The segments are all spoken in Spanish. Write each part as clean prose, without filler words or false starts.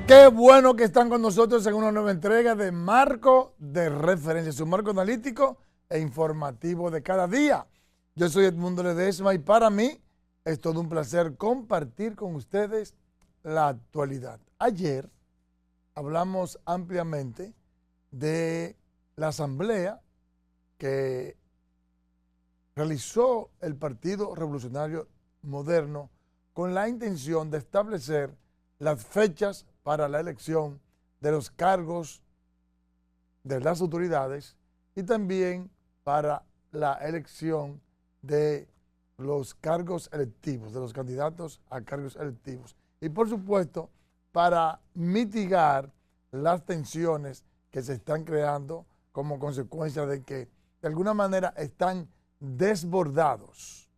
Qué bueno que están con nosotros en una nueva entrega de Marco de Referencia, su marco analítico e informativo de cada día. Yo soy Edmundo Ledesma y para mí es todo un placer compartir con ustedes la actualidad. Ayer hablamos ampliamente de la asamblea que realizó el Partido Revolucionario Moderno con la intención de establecer las fechas para la elección de los cargos de las autoridades y también para la elección de los cargos electivos, de los candidatos a cargos electivos. Y por supuesto, para mitigar las tensiones que se están creando como consecuencia de que de alguna manera están desbordados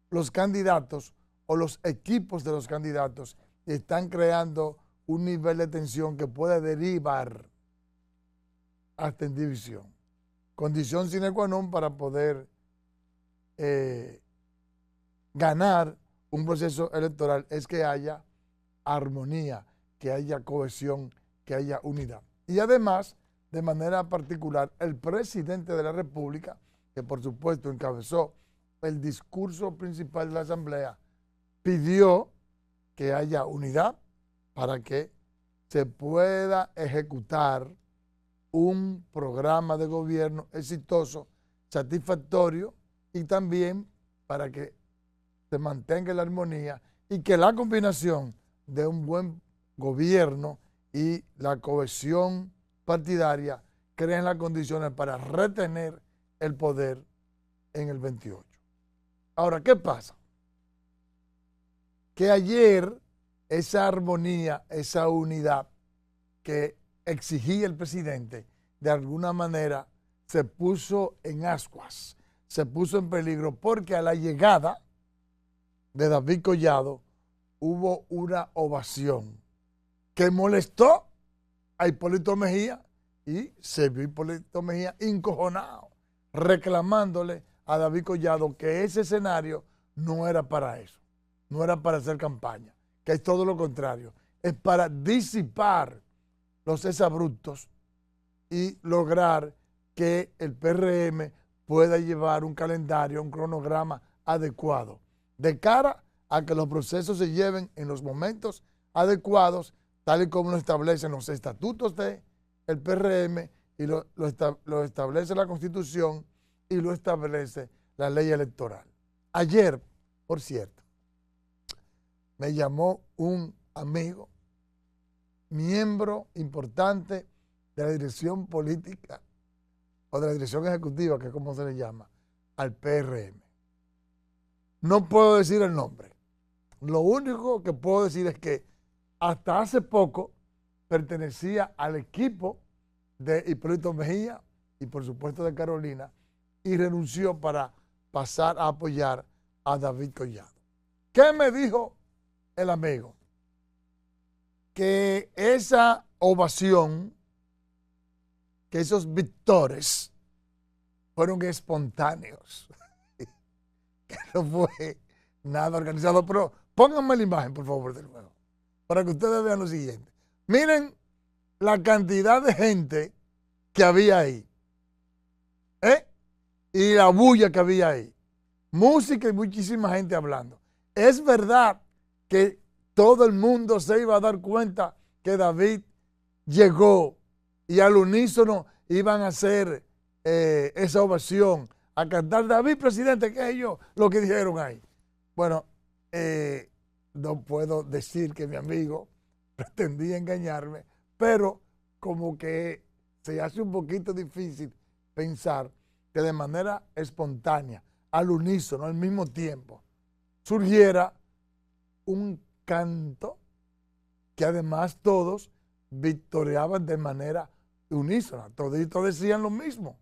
los candidatos o los equipos de los candidatos y están creando un nivel de tensión que puede derivar hasta en división. Condición sine qua non para poder ganar un proceso electoral es que haya armonía, que haya cohesión, que haya unidad. Y además, de manera particular, el presidente de la República, que por supuesto encabezó el discurso principal de la Asamblea, pidió que haya unidad para que se pueda ejecutar un programa de gobierno exitoso, satisfactorio y también para que se mantenga la armonía y que la combinación de un buen gobierno y la cohesión partidaria creen las condiciones para retener el poder en el 28. Ahora, ¿qué pasa? Que ayer esa armonía, esa unidad que exigía el presidente, de alguna manera se puso en ascuas, se puso en peligro, porque a la llegada de David Collado hubo una ovación que molestó a Hipólito Mejía y se vio Hipólito Mejía encojonado, reclamándole a David Collado que ese escenario no era para eso, no era para hacer campaña, que es todo lo contrario, es para disipar los exabruptos y lograr que el PRM pueda llevar un calendario, un cronograma adecuado, de cara a que los procesos se lleven en los momentos adecuados, tal y como lo establecen los estatutos del PRM y lo establece la Constitución y lo establece la ley electoral. Ayer, por cierto, me llamó un amigo, miembro importante de la dirección política o de la dirección ejecutiva, que es como se le llama, al PRM. No puedo decir el nombre. Lo único que puedo decir es que hasta hace poco pertenecía al equipo de Hipólito Mejía y por supuesto de Carolina y renunció para pasar a apoyar a David Collado. ¿Qué me dijo el amigo? Que esa ovación, que esos victores fueron espontáneos, que no fue nada organizado. Pero pónganme la imagen, por favor, de nuevo, para que ustedes vean lo siguiente. Miren la cantidad de gente que había ahí, y la bulla que había ahí. Música y muchísima gente hablando. Es verdad que todo el mundo se iba a dar cuenta que David llegó y al unísono iban a hacer esa ovación, a cantar David presidente, que ellos lo que dijeron ahí. Bueno, no puedo decir que mi amigo pretendía engañarme, pero como que se hace un poquito difícil pensar que de manera espontánea, al unísono, al mismo tiempo, surgiera un canto que además todos victoriaban de manera unísona, toditos decían lo mismo.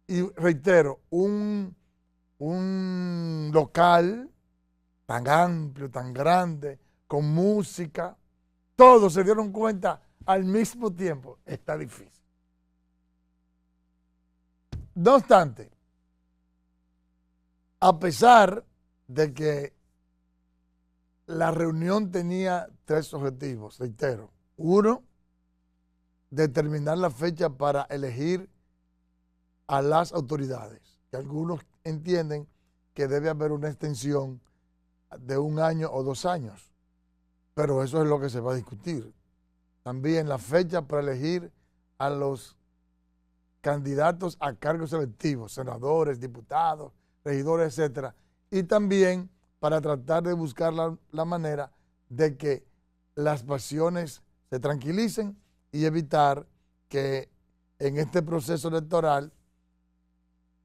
Y reitero, un local tan amplio, tan grande, con música, todos se dieron cuenta al mismo tiempo, está difícil. No obstante, a pesar de que la reunión tenía tres objetivos, reitero, Uno, determinar la fecha para elegir a las autoridades, que algunos entienden que debe haber una extensión de 1 año o 2 años, pero eso es lo que se va a discutir. También la fecha para elegir a los candidatos a cargos electivos, senadores, diputados, regidores, etcétera, y también para tratar de buscar la manera de que las pasiones se tranquilicen y evitar que en este proceso electoral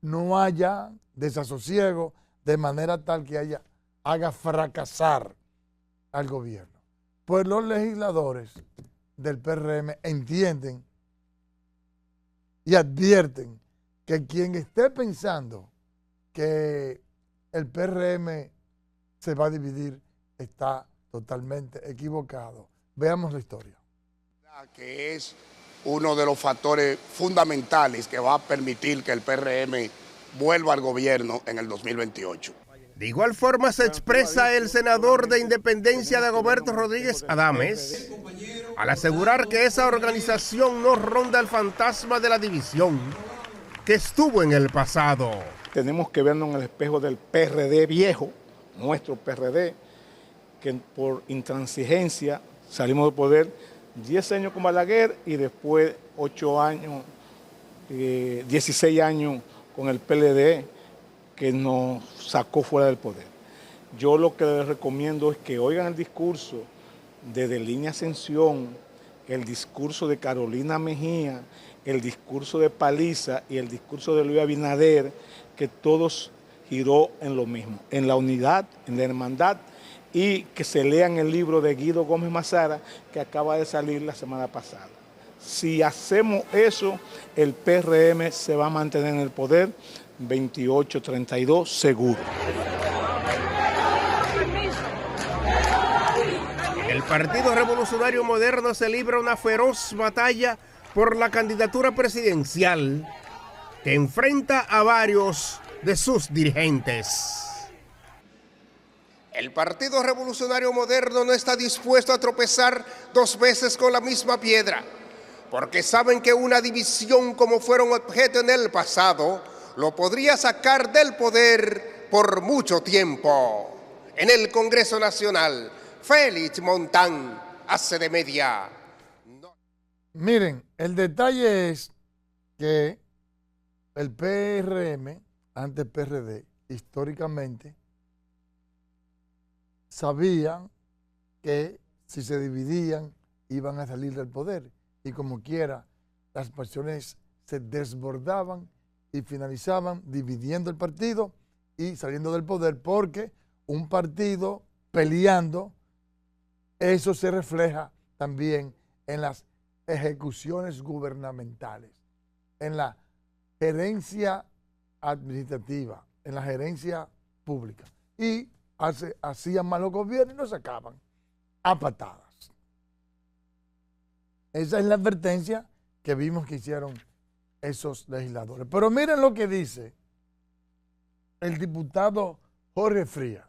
no haya desasosiego de manera tal que haga fracasar al gobierno. Pues los legisladores del PRM entienden y advierten que quien esté pensando que el PRM se va a dividir está totalmente equivocado. Veamos la historia. Que es uno de los factores fundamentales que va a permitir que el PRM vuelva al gobierno en el 2028. De igual forma se expresa el senador de Independencia Dagoberto Rodríguez Adames al asegurar que esa organización no ronda el fantasma de la división que estuvo en el pasado. Tenemos que vernos en el espejo del PRD viejo, nuestro PRD, que por intransigencia salimos del poder 10 años con Balaguer y después 8 años, 16 años con el PLD, que nos sacó fuera del poder. Yo lo que les recomiendo es que oigan el discurso de Delín Ascensión, el discurso de Carolina Mejía, el discurso de Paliza y el discurso de Luis Abinader, que todos giró en lo mismo, en la unidad, en la hermandad, y que se lean el libro de Guido Gómez Mazara, que acaba de salir la semana pasada. Si hacemos eso, el PRM se va a mantener en el poder 28-32 seguro. El Partido Revolucionario Moderno se libra una feroz batalla por la candidatura presidencial que enfrenta a varios de sus dirigentes. El Partido Revolucionario Moderno no está dispuesto a tropezar 2 veces con la misma piedra, porque saben que una división como fueron objeto en el pasado lo podría sacar del poder por mucho tiempo. En el Congreso Nacional, Félix Montán hace de media. Miren, el detalle es que el PRM, antes PRD, históricamente, sabían que si se dividían iban a salir del poder y como quiera las pasiones se desbordaban y finalizaban dividiendo el partido y saliendo del poder, porque un partido peleando, eso se refleja también en las ejecuciones gubernamentales, en la gerencia administrativa, en la gerencia pública, y hacían malos gobiernos y nos sacaban a patadas. Esa es la advertencia que vimos que hicieron esos legisladores. Pero miren lo que dice el diputado Jorge Frías,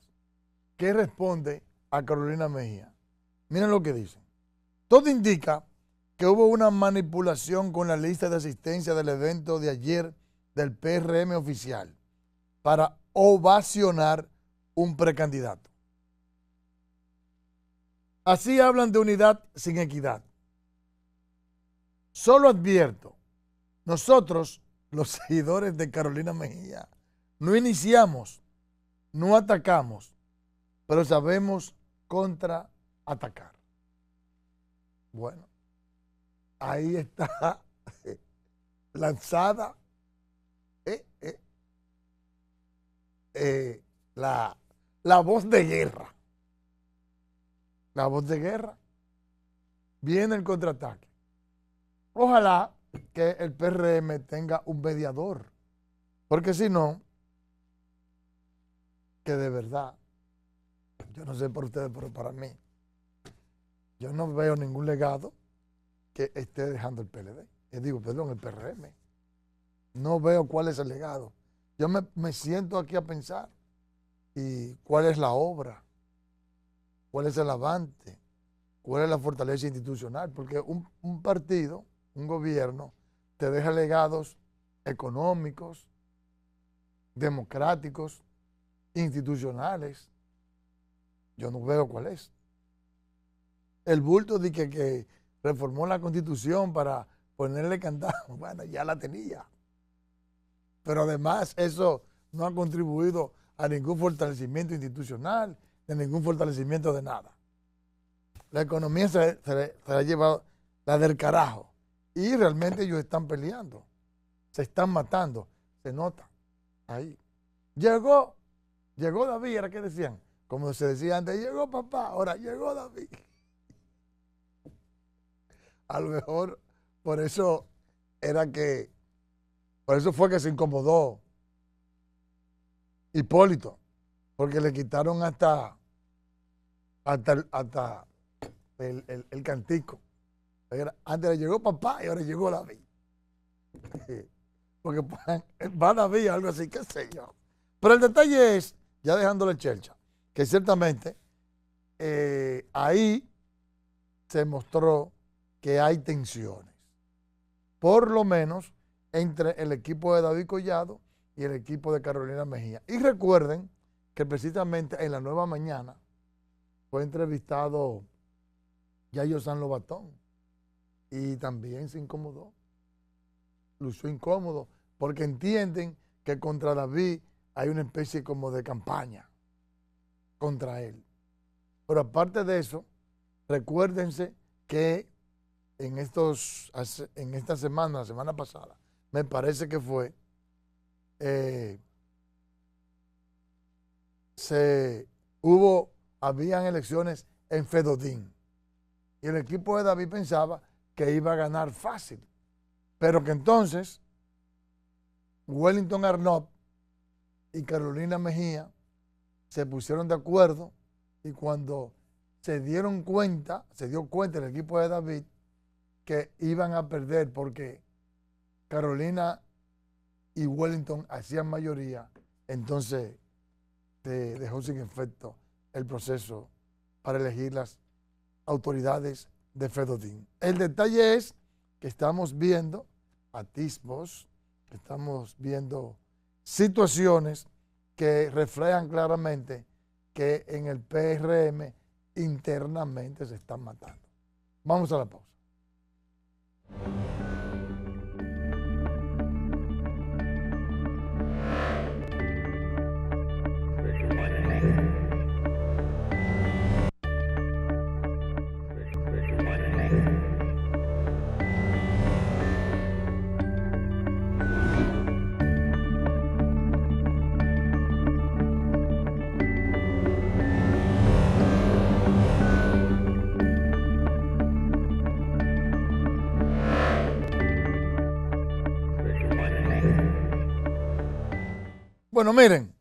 que responde a Carolina Mejía. Miren lo que dice. Todo indica que hubo una manipulación con la lista de asistencia del evento de ayer del PRM oficial para ovacionar un precandidato. Así hablan de unidad sin equidad. Solo advierto, nosotros, los seguidores de Carolina Mejía, no iniciamos, no atacamos, pero sabemos contraatacar. Bueno, ahí está lanzada la voz de guerra. La voz de guerra. Viene el contraataque. Ojalá que el PRM tenga un mediador, porque si no, que de verdad, yo no sé por ustedes, pero para mí, yo no veo ningún legado que esté dejando el PLD. Digo, perdón, el PRM. No veo cuál es el legado. Yo me siento aquí a pensar, ¿y cuál es la obra? ¿Cuál es el avance? cuál es la fortaleza institucional, porque un partido, un gobierno, te deja legados económicos, democráticos, institucionales. Yo no veo cuál es. El bulto de que reformó la Constitución para ponerle candado, bueno, ya la tenía. Pero además eso no ha contribuido a ningún fortalecimiento institucional, ni a ningún fortalecimiento de nada. La economía se ha llevado la del carajo. Y realmente ellos están peleando, se están matando, se nota ahí. Llegó David, era que decían, como se decía antes, llegó papá, ahora llegó David. A lo mejor por eso fue que se incomodó Hipólito, porque le quitaron hasta el cantico. Antes le llegó papá y ahora llegó David. Porque va David, algo así, qué sé yo. Pero el detalle es, ya dejándole chelcha, que ciertamente ahí se mostró que hay tensiones, por lo menos entre el equipo de David Collado y el equipo de Carolina Mejía. Y recuerden que precisamente en La Nueva Mañana fue entrevistado Yayo San Lobatón y también se incomodó, lució incómodo, porque entienden que contra David hay una especie como de campaña contra él. Pero aparte de eso, recuérdense que en esta semana, la semana pasada, me parece que fue, habían elecciones en Fedodín. Y el equipo de David pensaba que iba a ganar fácil. Pero que entonces Wellington Arnott y Carolina Mejía se pusieron de acuerdo y cuando se dio cuenta el equipo de David que iban a perder porque Carolina y Wellington hacían mayoría, entonces se dejó sin efecto el proceso para elegir las autoridades de Fedodín. El detalle es que estamos viendo atisbos, estamos viendo situaciones que reflejan claramente que en el PRM internamente se están matando. Vamos a la pausa. Bueno, miren,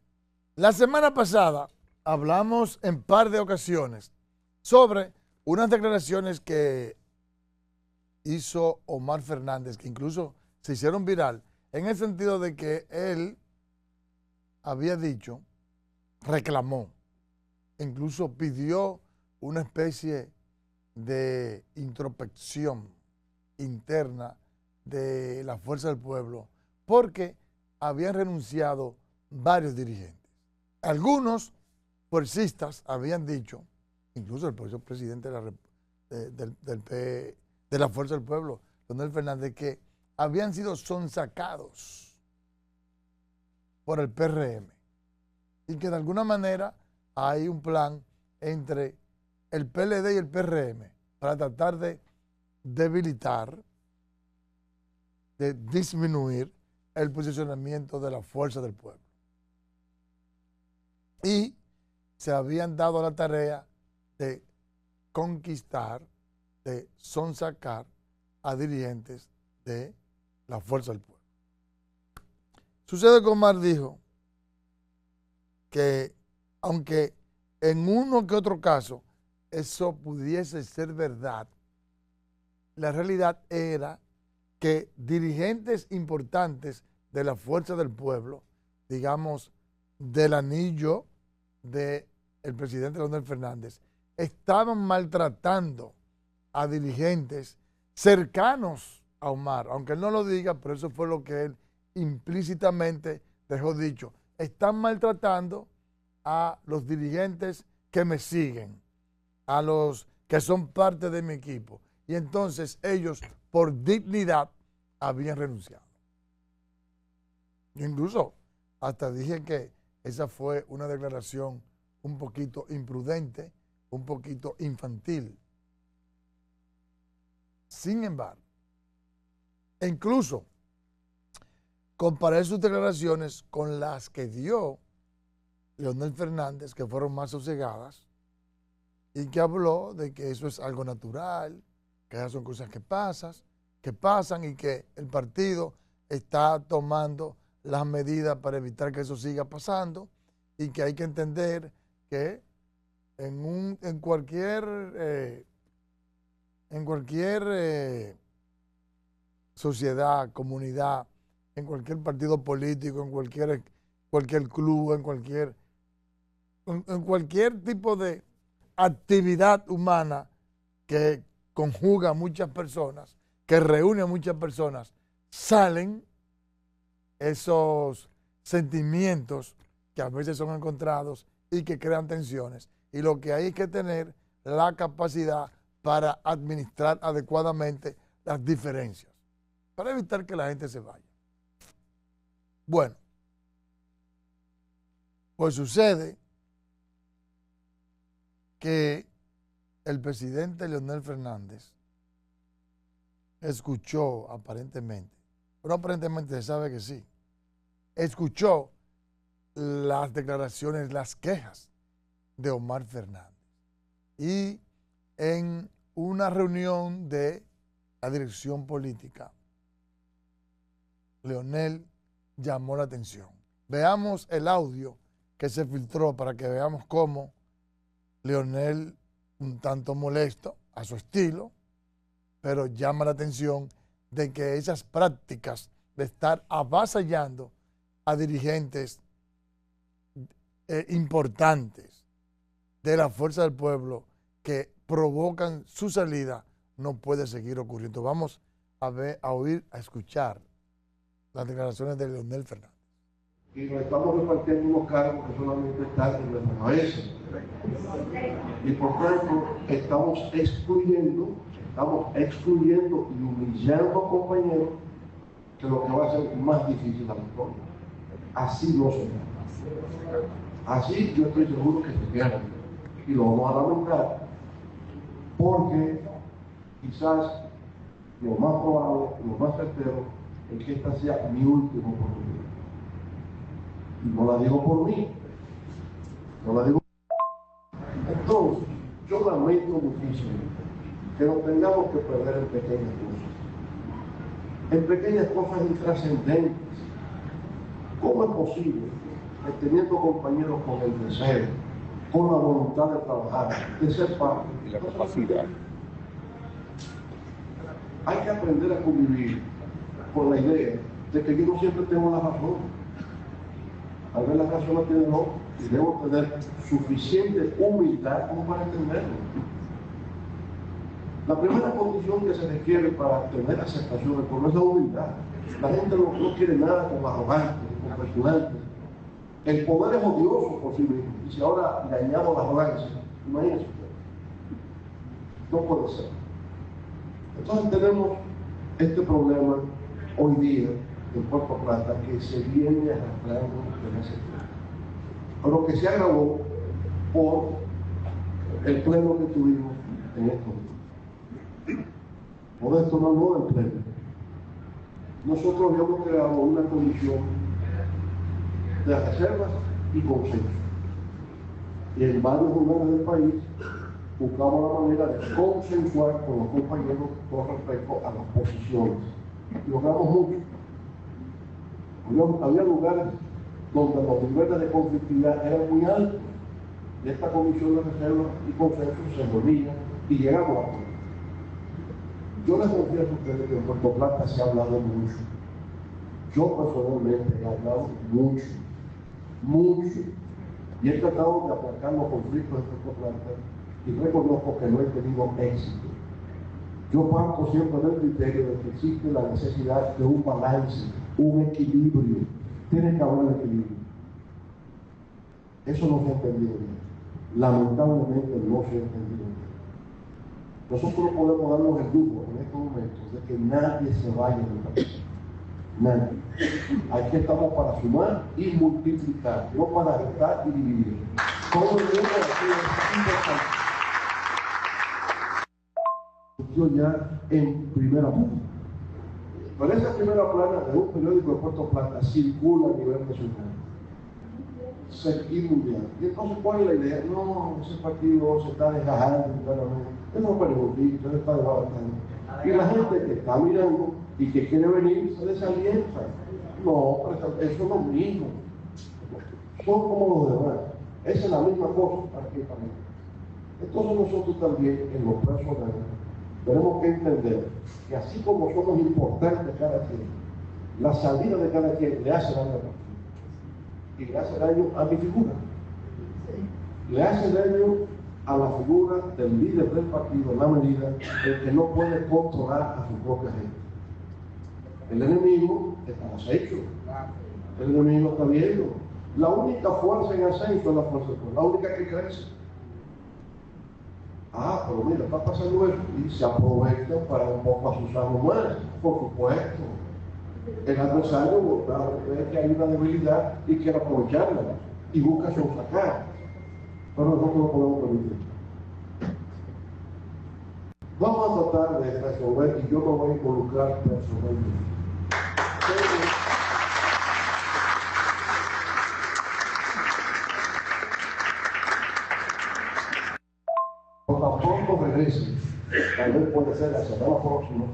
la semana pasada hablamos en par de ocasiones sobre unas declaraciones que hizo Omar Fernández, que incluso se hicieron viral, en el sentido de que él había dicho, reclamó, incluso pidió una especie de introspección interna de la Fuerza del Pueblo, porque habían renunciado varios dirigentes. Algunos fuercistas habían dicho, incluso el propio presidente de la Fuerza del Pueblo, Leonel Fernández, que habían sido sonsacados por el PRM y que de alguna manera hay un plan entre el PLD y el PRM para tratar de debilitar, de disminuir el posicionamiento de la Fuerza del Pueblo. Y se habían dado la tarea de conquistar, de sonsacar a dirigentes de la Fuerza del Pueblo. Sucede que Omar dijo que aunque en uno que otro caso eso pudiese ser verdad, la realidad era que dirigentes importantes de la Fuerza del Pueblo, digamos, del anillo del presidente Leonel Fernández, estaban maltratando a dirigentes cercanos a Omar, aunque él no lo diga, pero eso fue lo que él implícitamente dejó dicho. Están maltratando a los dirigentes que me siguen, a los que son parte de mi equipo. Y entonces ellos, por dignidad, habían renunciado. Yo incluso hasta dije que esa fue una declaración un poquito imprudente, un poquito infantil. Sin embargo, incluso comparé sus declaraciones con las que dio Leonel Fernández, que fueron más sosegadas, y que habló de que eso es algo natural, que esas son cosas que pasan y que el partido está tomando las medidas para evitar que eso siga pasando y que hay que entender que en cualquier sociedad, comunidad, en cualquier partido político, en cualquier club, en cualquier tipo de actividad humana que conjuga a muchas personas, que reúne a muchas personas, salen esos sentimientos que a veces son encontrados y que crean tensiones. Y lo que hay que tener la capacidad para administrar adecuadamente las diferencias, para evitar que la gente se vaya. Bueno, pues sucede que el presidente Leonel Fernández escuchó aparentemente, pero aparentemente se sabe que sí, escuchó las declaraciones, las quejas de Omar Fernández. Y en una reunión de la dirección política, Leonel llamó la atención. Veamos el audio que se filtró para que veamos cómo Leonel, un tanto molesto a su estilo, pero llama la atención de que esas prácticas de estar avasallando a dirigentes importantes de la fuerza del pueblo que provocan su salida no puede seguir ocurriendo. Vamos a ver, a oír, a escuchar las declaraciones de Leonel Fernández. Y nos estamos repartiendo unos cargos que solamente están en nuestra cabeza. Y por tanto, estamos excluyendo y humillando a compañeros, que lo que va a ser más difícil la victoria. Así no se da. Así yo estoy seguro que se pierde. Y lo vamos a lamentar, porque quizás lo más probable, lo más certero, es que esta sea mi última oportunidad. Y no la digo por mí, no la digo por mí. Entonces, yo lamento muchísimo que nos tengamos que perder en pequeñas cosas intrascendentes. ¿Cómo es posible que teniendo compañeros con el deseo, con la voluntad de trabajar, de ser parte y la capacidad, hay que aprender a convivir con la idea de que yo no siempre tengo la razón? A ver, la razón la tiene no, y debo tener suficiente humildad como para entenderlo. La primera condición que se requiere para tener aceptación del pueblo es la humildad. La gente no quiere nada con arrogantes, con presionantes. El poder es odioso por sí mismo. Y si ahora le añado la arrogancia, imagínense usted. No puede ser. Entonces tenemos este problema hoy día en Puerto Plata que se viene arrastrando desde ese tiempo, pero que se agravó por el pleno que tuvimos en estos días. Por esto no habló del pleno. Nosotros habíamos creado una comisión de reservas y consenso. Y en varios lugares del país buscamos la manera de consensuar con los compañeros con respecto a las posiciones. Y logramos mucho. Había lugares donde los niveles de conflictividad eran muy altos. Y esta comisión de reserva y consenso se reunía y llegamos a acuerdo. Yo les confieso a ustedes que en Puerto Plata se ha hablado mucho. Yo personalmente he hablado mucho. Y he tratado de aplacar los conflictos en Puerto Plata y reconozco que no he tenido éxito. Yo parto siempre del criterio de que existe la necesidad de un balance, un equilibrio. Tiene que haber equilibrio. Eso no se ha entendido bien. Lamentablemente no se ha entendido bien. Nosotros no podemos darnos el lujo en estos momentos de que nadie se vaya del país. Nadie. Aquí estamos para sumar y multiplicar, no para restar y dividir. Todo el mundo aquí es importante. Yo ya en primera plana. Pero esa primera plana de un periódico de Puerto Plata circula a nivel nacional. Y mundial. Y entonces, ¿cuál es la idea? No, ese partido se está desgajando internamente. Es un periodista, se está desbaratando. Y la gente que está mirando y que quiere venir se desalienta. No, pero eso no es lo mismo. Son como los demás. Esa es la misma cosa prácticamente. Entonces nosotros también en los personales tenemos que entender que así como somos importantes cada quien, la salida de cada quien le hace daño a la y le hace daño a mi figura. Le hace daño a la figura del líder del partido en la medida en que no puede controlar a su propia gente. El enemigo está en acecho. El enemigo está viendo. La única fuerza en ascenso es la fuerza del pueblo, la única que crece. Ah, pero mira, está pasando eso y se aprovecha para un poco asustarnos más, por supuesto. El adversario ve que hay una debilidad y quiere aprovecharla y busca sacar. Pero nosotros no podemos permitir. Vamos a tratar de resolver y yo me voy a involucrar personalmente. Tan pronto regrese, tal vez puede ser la semana próxima,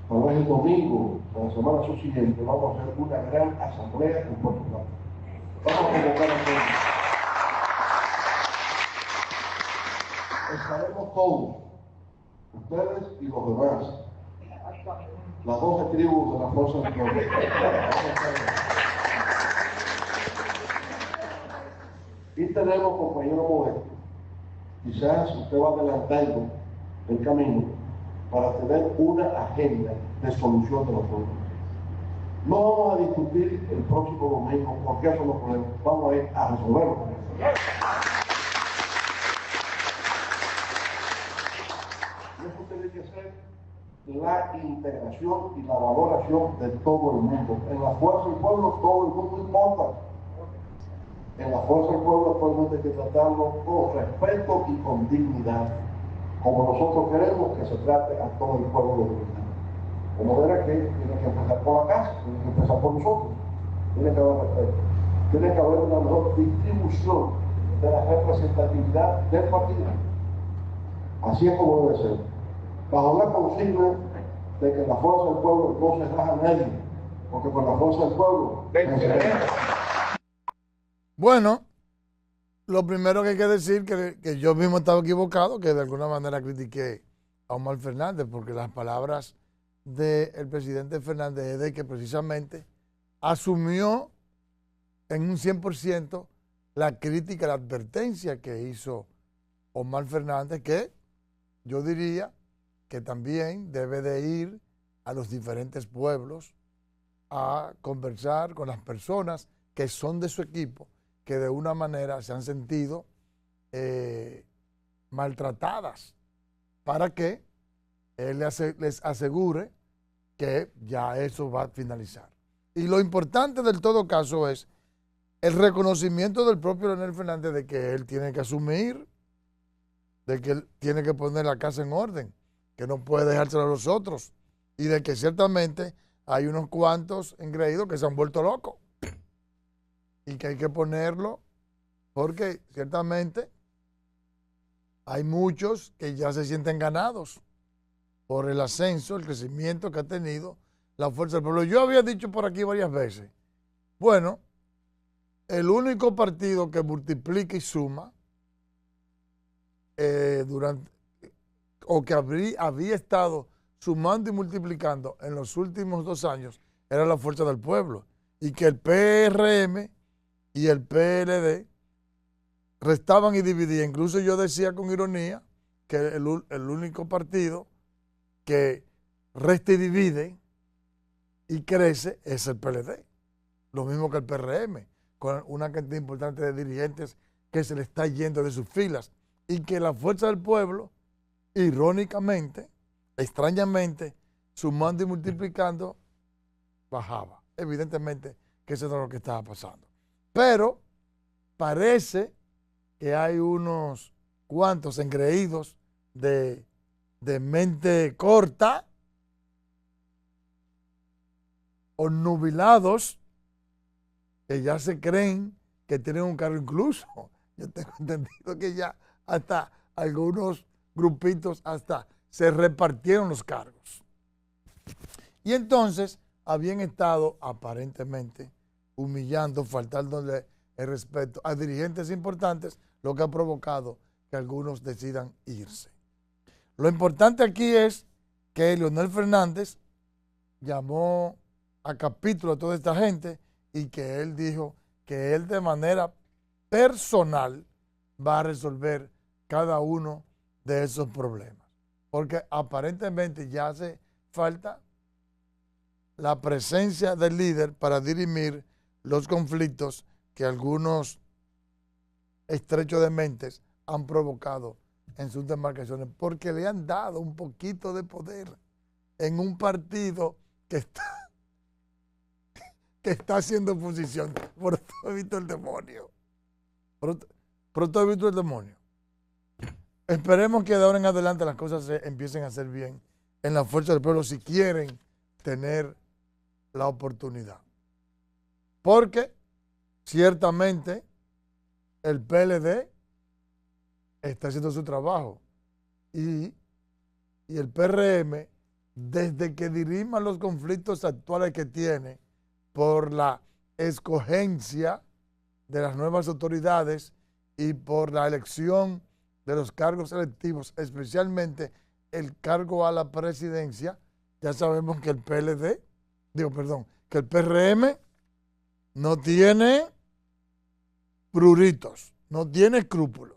tal vez el domingo o la semana subsiguiente, vamos a hacer una gran asamblea en Puerto Plata. Vamos a convocar a todos. Estaremos todos, ustedes y los demás, las 12 tribus de la Fuerza del Pueblo. Y tenemos, compañero Modesto, quizás usted va adelantando el camino para tener una agenda de solución de los problemas. No vamos a discutir el próximo domingo por qué son los problemas, vamos a ir a resolverlos. Y eso tiene que ser la integración y la valoración de todo el mundo. En la Fuerza del Pueblo todo el mundo importa. En la Fuerza del Pueblo actualmente hay que tratarlo con respeto y con dignidad, como nosotros queremos que se trate a todo el pueblo dominicano. Como verá que tiene que empezar por la casa, tiene que empezar por nosotros, tiene que haber respeto, tiene que haber una mejor distribución de la representatividad del partido. Así es como debe ser. Bajo la consigna de que la Fuerza del Pueblo no se raja a nadie, porque con la Fuerza del Pueblo Bueno, lo primero que hay que decir que yo mismo estaba equivocado, que de alguna manera critiqué a Omar Fernández, porque las palabras del presidente Fernández es de que precisamente asumió en un 100% la crítica, la advertencia que hizo Omar Fernández, que yo diría que también debe de ir a los diferentes pueblos a conversar con las personas que son de su equipo, que de una manera se han sentido maltratadas, para que él les asegure que ya eso va a finalizar. Y lo importante del todo caso es el reconocimiento del propio Leonel Fernández de que él tiene que asumir, de que él tiene que poner la casa en orden, que no puede dejárselo a los otros, y de que ciertamente hay unos cuantos engreídos que se han vuelto locos y que hay que ponerlo, porque ciertamente hay muchos que ya se sienten ganados por el ascenso, el crecimiento que ha tenido la Fuerza del Pueblo. Yo había dicho por aquí varias veces, bueno, el único partido que multiplica y suma o que había estado sumando y multiplicando en los últimos 2 años era la Fuerza del Pueblo, y que el PRM y el PLD restaban y dividían. Incluso yo decía con ironía que el único partido que resta y divide y crece es el PLD. Lo mismo que el PRM, con una cantidad importante de dirigentes que se le está yendo de sus filas. Y que la Fuerza del Pueblo, irónicamente, extrañamente, sumando y multiplicando, bajaba. Evidentemente que eso no es lo que estaba pasando. Pero parece que hay unos cuantos engreídos de mente corta o nubilados que ya se creen que tienen un cargo. Incluso yo tengo entendido que ya hasta algunos grupitos hasta se repartieron los cargos. Y entonces habían estado aparentemente humillando, faltándole el respeto a dirigentes importantes, lo que ha provocado que algunos decidan irse. Lo importante aquí es que Leonel Fernández llamó a capítulo a toda esta gente y que él dijo que él de manera personal va a resolver cada uno de esos problemas. Porque aparentemente ya hace falta la presencia del líder para dirimir los conflictos que algunos estrechos de mentes han provocado en sus demarcaciones, porque le han dado un poquito de poder en un partido que está haciendo oposición. Por todo he visto el demonio. Por todo he visto el demonio. Esperemos que de ahora en adelante las cosas se empiecen a hacer bien en la Fuerza del Pueblo si quieren tener la oportunidad. Porque ciertamente el PLD está haciendo su trabajo y el PRM, desde que dirima los conflictos actuales que tiene por la escogencia de las nuevas autoridades y por la elección de los cargos electivos, especialmente el cargo a la presidencia, ya sabemos que el que el PRM no tiene pruritos, no tiene escrúpulos.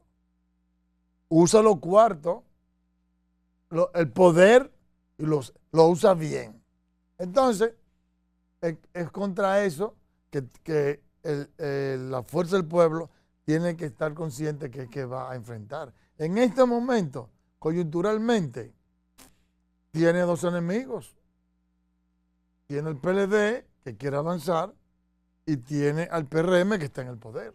Usa los cuartos, el poder, y lo usa bien. Entonces, es contra eso que la Fuerza del Pueblo tiene que estar consciente que va a enfrentar. En este momento, coyunturalmente, tiene dos enemigos. Tiene el PLD, que quiere avanzar, y tiene al PRM, que está en el poder.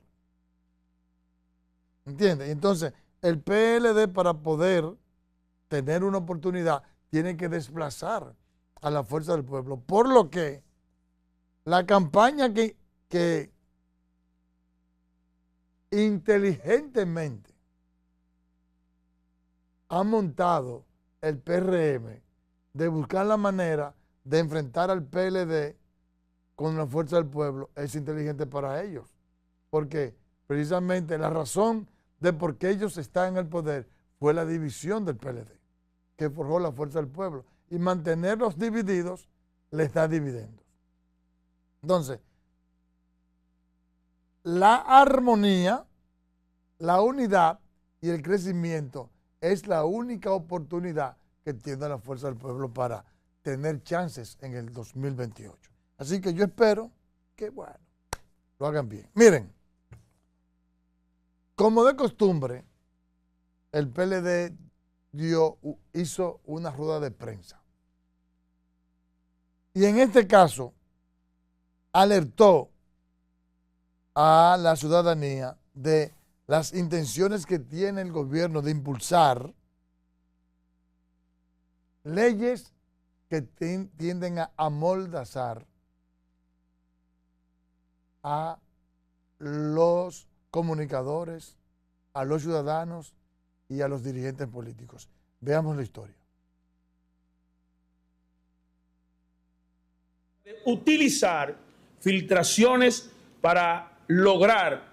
¿Entiendes? Y entonces, el PLD, para poder tener una oportunidad, tiene que desplazar a la Fuerza del Pueblo. Por lo que la campaña que inteligentemente ha montado el PRM de buscar la manera de enfrentar al PLD con la Fuerza del Pueblo es inteligente para ellos. Porque precisamente la razón de por qué ellos están en el poder fue la división del PLD, que forjó la Fuerza del Pueblo. Y mantenerlos divididos les da dividendos. Entonces, la armonía, la unidad y el crecimiento es la única oportunidad que tiene la Fuerza del Pueblo para tener chances en el 2028. Así que yo espero que, bueno, lo hagan bien. Miren, como de costumbre, el PLD hizo una rueda de prensa. Y en este caso, alertó a la ciudadanía de las intenciones que tiene el gobierno de impulsar leyes que tienden a amordazar a los comunicadores, a los ciudadanos y a los dirigentes políticos. Veamos la historia. Utilizar filtraciones para lograr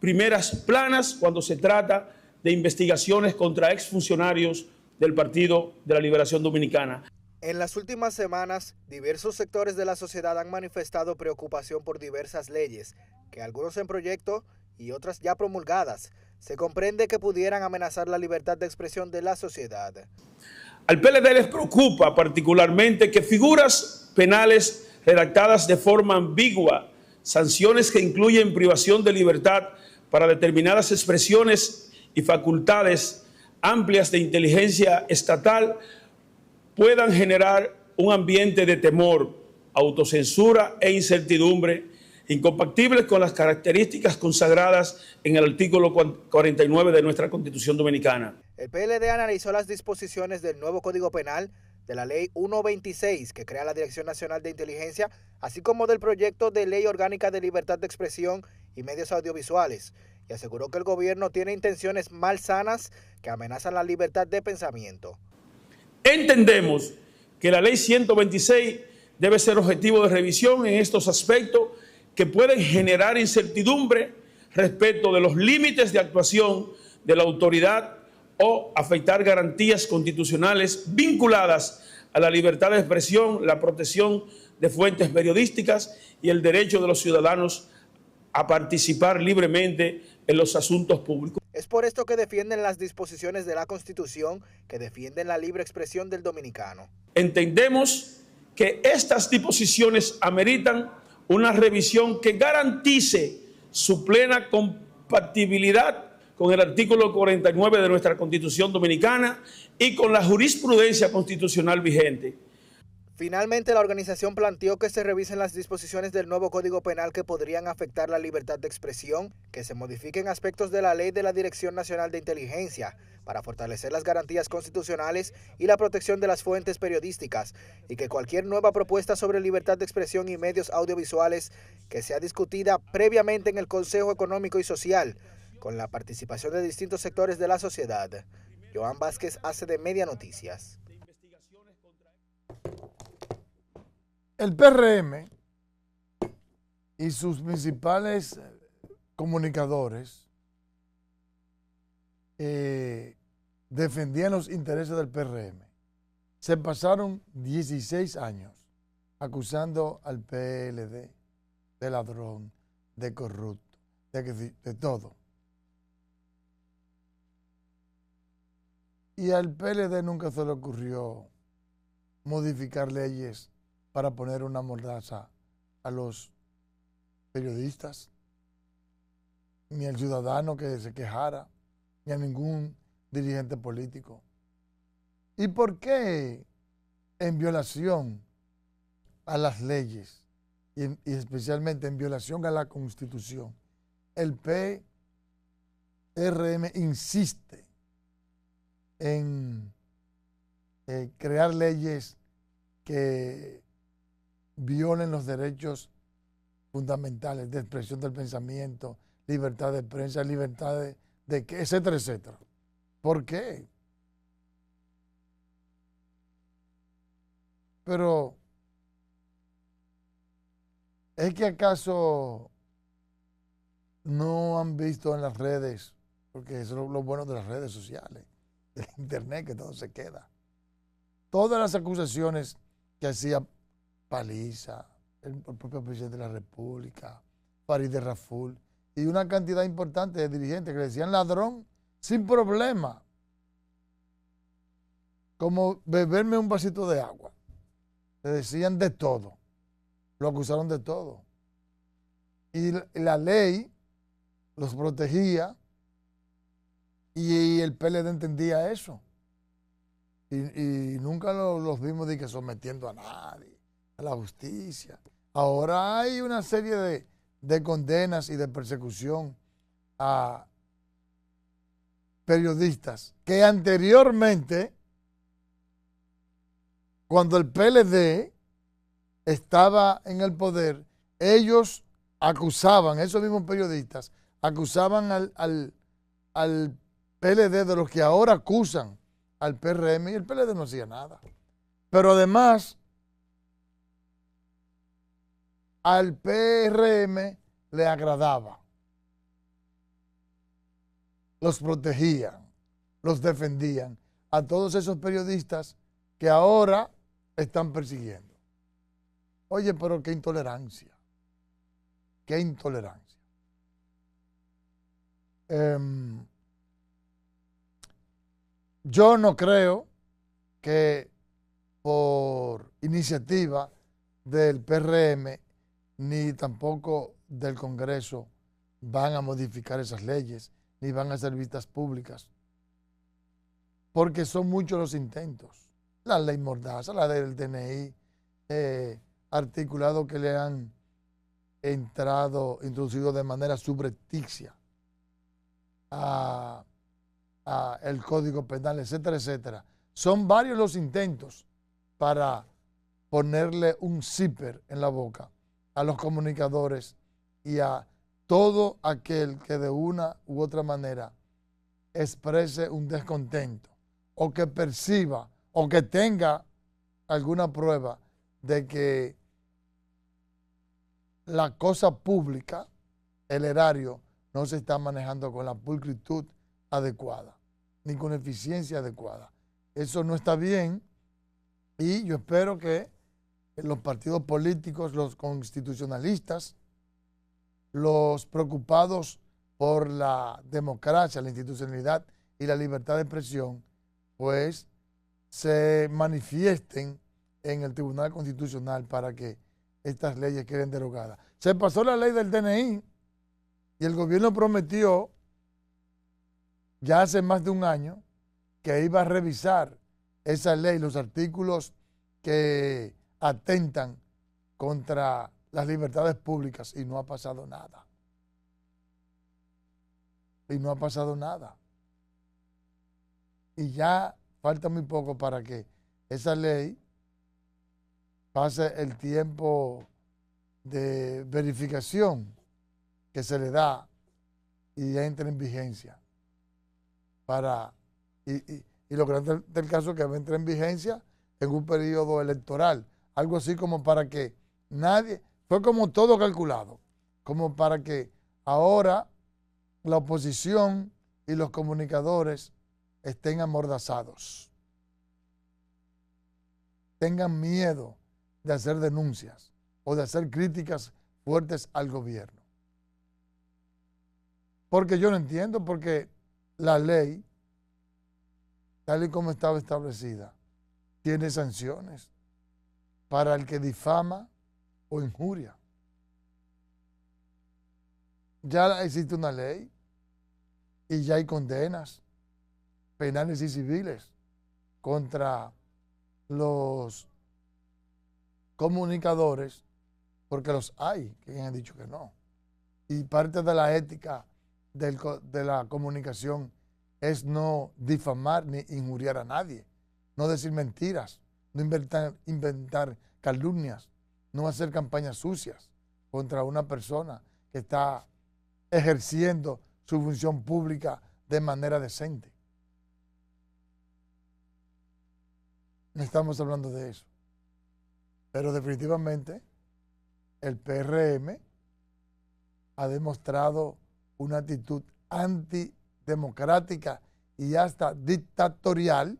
primeras planas cuando se trata de investigaciones contra exfuncionarios del Partido de la Liberación Dominicana. En las últimas semanas, diversos sectores de la sociedad han manifestado preocupación por diversas leyes, que algunos en proyecto y otras ya promulgadas, se comprende que pudieran amenazar la libertad de expresión de la sociedad. Al PLD les preocupa particularmente que figuras penales redactadas de forma ambigua, sanciones que incluyen privación de libertad para determinadas expresiones y facultades amplias de inteligencia estatal puedan generar un ambiente de temor, autocensura e incertidumbre incompatibles con las características consagradas en el artículo 49 de nuestra Constitución Dominicana. El PLD analizó las disposiciones del nuevo Código Penal, de la Ley 126, que crea la Dirección Nacional de Inteligencia, así como del proyecto de Ley Orgánica de Libertad de Expresión y Medios Audiovisuales, y aseguró que el gobierno tiene intenciones malsanas que amenazan la libertad de pensamiento. Entendemos que la Ley 126 debe ser objetivo de revisión en estos aspectos que pueden generar incertidumbre respecto de los límites de actuación de la autoridad o afectar garantías constitucionales vinculadas a la libertad de expresión, la protección de fuentes periodísticas y el derecho de los ciudadanos a participar libremente en los asuntos públicos. Es por esto que defienden las disposiciones de la Constitución que defienden la libre expresión del dominicano. Entendemos que estas disposiciones ameritan una revisión que garantice su plena compatibilidad con el artículo 49 de nuestra Constitución Dominicana y con la jurisprudencia constitucional vigente. Finalmente, la organización planteó que se revisen las disposiciones del nuevo Código Penal que podrían afectar la libertad de expresión, que se modifiquen aspectos de la ley de la Dirección Nacional de Inteligencia para fortalecer las garantías constitucionales y la protección de las fuentes periodísticas, y que cualquier nueva propuesta sobre libertad de expresión y medios audiovisuales que sea discutida previamente en el Consejo Económico y Social, con la participación de distintos sectores de la sociedad. Joan Vázquez, ACD Media Noticias. El PRM y sus principales comunicadores defendían los intereses del PRM. Se pasaron 16 años acusando al PLD de ladrón, de corrupto, de todo. Y al PLD nunca se le ocurrió modificar leyes para poner una mordaza a los periodistas, ni al ciudadano que se quejara, ni a ningún dirigente político. ¿Y por qué en violación a las leyes y especialmente en violación a la Constitución, el PRM insiste en crear leyes que violen los derechos fundamentales de expresión del pensamiento, libertad de prensa, libertad de qué, etcétera, etcétera? ¿Por qué? Pero, ¿es que acaso no han visto en las redes, porque eso es lo bueno de las redes sociales, del internet, que todo se queda, todas las acusaciones que hacía Paliza, el propio presidente de la República, Farideh Raful, y una cantidad importante de dirigentes que le decían ladrón sin problema, como beberme un vasito de agua? Le decían de todo, lo acusaron de todo. Y la ley los protegía y el PLD entendía eso. Y nunca los vimos de que sometiendo a nadie, a la justicia. Ahora hay una serie de condenas y de persecución a periodistas que anteriormente, cuando el PLD estaba en el poder, ellos acusaban, esos mismos periodistas, acusaban al PLD de los que ahora acusan al PRM, y el PLD no hacía nada. Pero además, al PRM le agradaba, los protegían, los defendían a todos esos periodistas que ahora están persiguiendo. Oye, pero qué intolerancia, qué intolerancia. Yo no creo que por iniciativa del PRM ni tampoco del Congreso van a modificar esas leyes, ni van a ser vistas públicas, porque son muchos los intentos. La ley Mordaza, la del DNI, articulado que le han introducido de manera subrepticia a el Código Penal, etcétera, etcétera. Son varios los intentos para ponerle un zipper en la boca a los comunicadores y a todo aquel que de una u otra manera exprese un descontento o que perciba o que tenga alguna prueba de que la cosa pública, el erario, no se está manejando con la pulcritud adecuada, ni con eficiencia adecuada. Eso no está bien y yo espero que los partidos políticos, los constitucionalistas, los preocupados por la democracia, la institucionalidad y la libertad de expresión, pues se manifiesten en el Tribunal Constitucional para que estas leyes queden derogadas. Se pasó la ley del DNI y el gobierno prometió ya hace más de un año que iba a revisar esa ley, los artículos que atentan contra las libertades públicas y no ha pasado nada. Y no ha pasado nada. Y ya falta muy poco para que esa ley pase el tiempo de verificación que se le da y entre en vigencia. Y lo grande del caso es que entre en vigencia en un periodo electoral. Algo así como para que nadie, fue como todo calculado, como para que ahora la oposición y los comunicadores estén amordazados, tengan miedo de hacer denuncias o de hacer críticas fuertes al gobierno. Porque yo no entiendo, porque la ley, tal y como estaba establecida, tiene sanciones para el que difama o injuria. Ya existe una ley y ya hay condenas penales y civiles contra los comunicadores, porque los hay, que han dicho que no. Y parte de la ética de la comunicación es no difamar ni injuriar a nadie, no decir mentiras, no inventar calumnias, no hacer campañas sucias contra una persona que está ejerciendo su función pública de manera decente. No estamos hablando de eso. Pero definitivamente el PRM ha demostrado una actitud antidemocrática y hasta dictatorial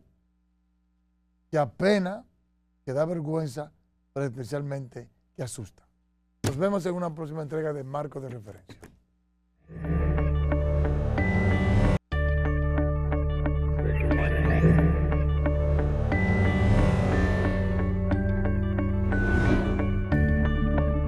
que apena, que da vergüenza, pero especialmente que asusta. Nos vemos en una próxima entrega de Marco de Referencia.